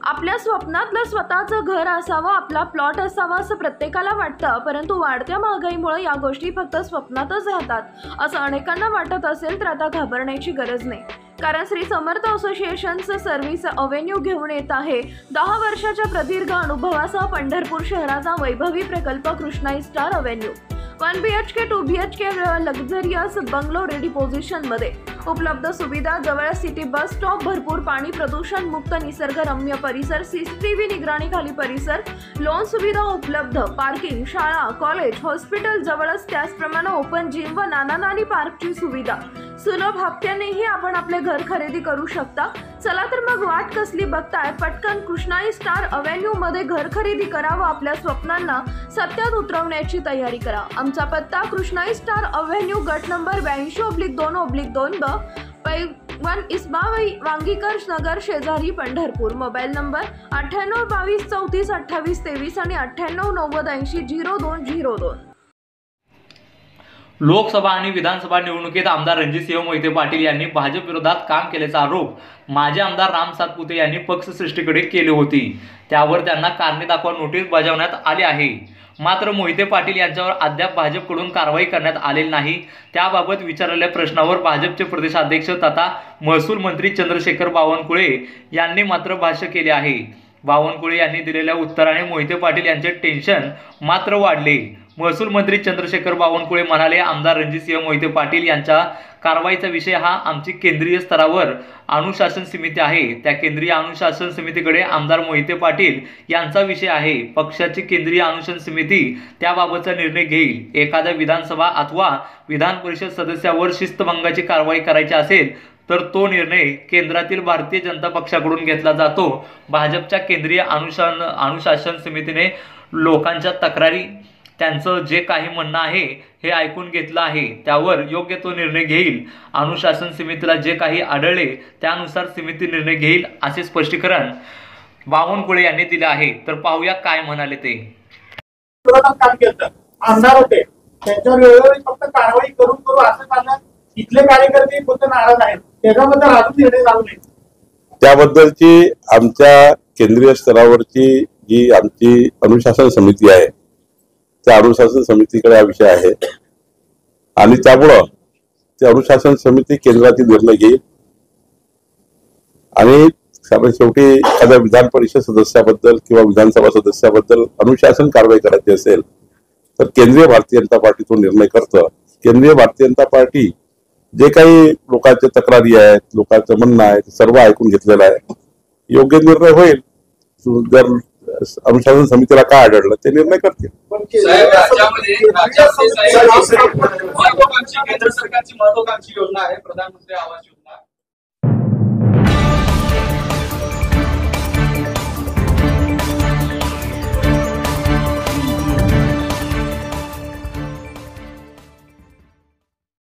आपल्या स्वप्नातलं स्वतःचं घर असावं, आपला प्लॉट असावा असं प्रत्येकाला वाटतं, परंतु वाढत्या महागाईमुळे या गोष्टी फक्त स्वप्नातच राहतात असं अनेकांना वाटत असेल तर आता घाबरण्याची गरज नाही. कारण श्री समर्थ असोसिएशनचं सर्व्हिस अव्हेन्यू घेऊन येत आहे 10 वर्षाच्या प्रदीर्घ अनुभवासह पंढरपूर शहराचा वैभवी प्रकल्प Krishnai star avenue. 1 BHK 2 BHK luxurious bungalow ready position मध्ये उपलब्ध सुविधा, जवळ सिटी बस स्टॉप, भरपूर पाणी प्रदूषण मुक्त निसर्गरम्य परिसर, CCTV निगराणीखाली परिसर, लोन सुविधा उपलब्ध, पार्किंग, शाळा, कॉलेज, हॉस्पिटल जवळच, त्याचप्रमाणे ओपन जिम व नाना पार्कची सुविधा. सुलभ हप्त्यानेही आपण आपले घर खरेदी करू शकता. चला तर मग वाट कसली बघताय, पटकन कृष्णाई स्टार अव्हेन्यू मध्ये घर खरेदी करा व आपल्या स्वप्नांना सत्यात उतरवण्याची तयारी करा. आमचा पत्ता कृष्णाई स्टार अव्हेन्यू, गट नंबर 82/2/2 ब 1 इस्माबाई वांगीकर नगर, शेजारी, पंढरपूर. मोबाईल नंबर 98 22 34 28 23 आणि 98 90 80 0202. लोकसभा आणि विधानसभा निवडणुकीत आमदार रणजितसिंह मोहिते पाटील यांनी भाजप विरोधात काम केल्याचा आरोप माजी आमदार राम सातपुते यांनी पक्षश्रेष्ठीकडे केली होती. त्यावर त्यांना कारणे दाखवा नोटीस बजावण्यात आली आहे. मात्र मोहिते पाटील यांच्यावर अद्याप भाजपकडून कारवाई करण्यात आलेली नाही. त्याबाबत विचारलेल्या प्रश्नावर भाजपचे प्रदेशाध्यक्ष तथा महसूल मंत्री चंद्रशेखर बावनकुळे यांनी मात्र भाष्य केले आहे. बावनकुळे यांनी दिलेल्या उत्तराने मोहिते पाटील यांचे टेन्शन मात्र वाढले. महसूल मंत्री चंद्रशेखर बावनकुळे म्हणाले, आमदार रणजितसिंह मोहिते पाटील यांच्या कारवाईचा विषय हा आमची केंद्रीय स्तरावर अनुशासन समिती आहे. त्या केंद्रीय अनुशासन समितीकडे आमदार मोहिते पाटील यांचा विषय आहे. पक्षाची केंद्रीय अनुशासन समिती त्याबाबतचा निर्णय घेईल. एखाद्या विधानसभा अथवा विधान परिषद सदस्यावर शिस्तभंगाची कारवाई करायची असेल तर तो निर्णय केंद्रातील भारतीय जनता पक्षाकडून घेतला जातो. भाजपच्या केंद्रीय अनुशासन समितीने लोकांच्या तक्रारी, त्यांचं जे काही म्हणणं आहे हे ऐकून घेतलं आहे. त्यावर योग्य तो निर्णय घेईल. अनुशासन समितीला जे काही आढळले त्यानुसार समिती निर्णय घेईल, असे स्पष्टीकरण बावनकुळे यांनी दिले आहे. तर पाहूया काय म्हणाले ते. आमदार होते त्यांच्यावर वेळोवेळी फक्त कारवाई करू असं सांगणं इथले कार्यकर्ते फक्त नाराज आहेत. त्याच्याबद्दल अजून निर्णय झाला नाही. त्याबद्दलची आमच्या केंद्रीय स्तरावरची जी आमची अनुशासन समिती आहे त्या अनुशासन समितीकडे हा विषय आहे आणि त्यामुळं ते अनुशासन समिती केंद्रातील निर्णय घेईल. आणि शेवटी एखाद्या विधान परिषद सदस्याबद्दल किंवा विधानसभा सदस्याबद्दल अनुशासन कारवाई करायची असेल तर केंद्रीय भारतीय जनता पार्टी तो निर्णय करतं. केंद्रीय भारतीय जनता पार्टी जे काही लोकांच्या तक्रारी आहेत, लोकांचं म्हणणं आहे, सर्व ऐकून घेतलेलं आहे. योग्य निर्णय होईल. जर अनुशासन समितीला काय आढळलं ते निर्णय करतील. केंद्र सरकारची महत्वाकांक्षी योजना आहे प्रधानमंत्री आवास योजना.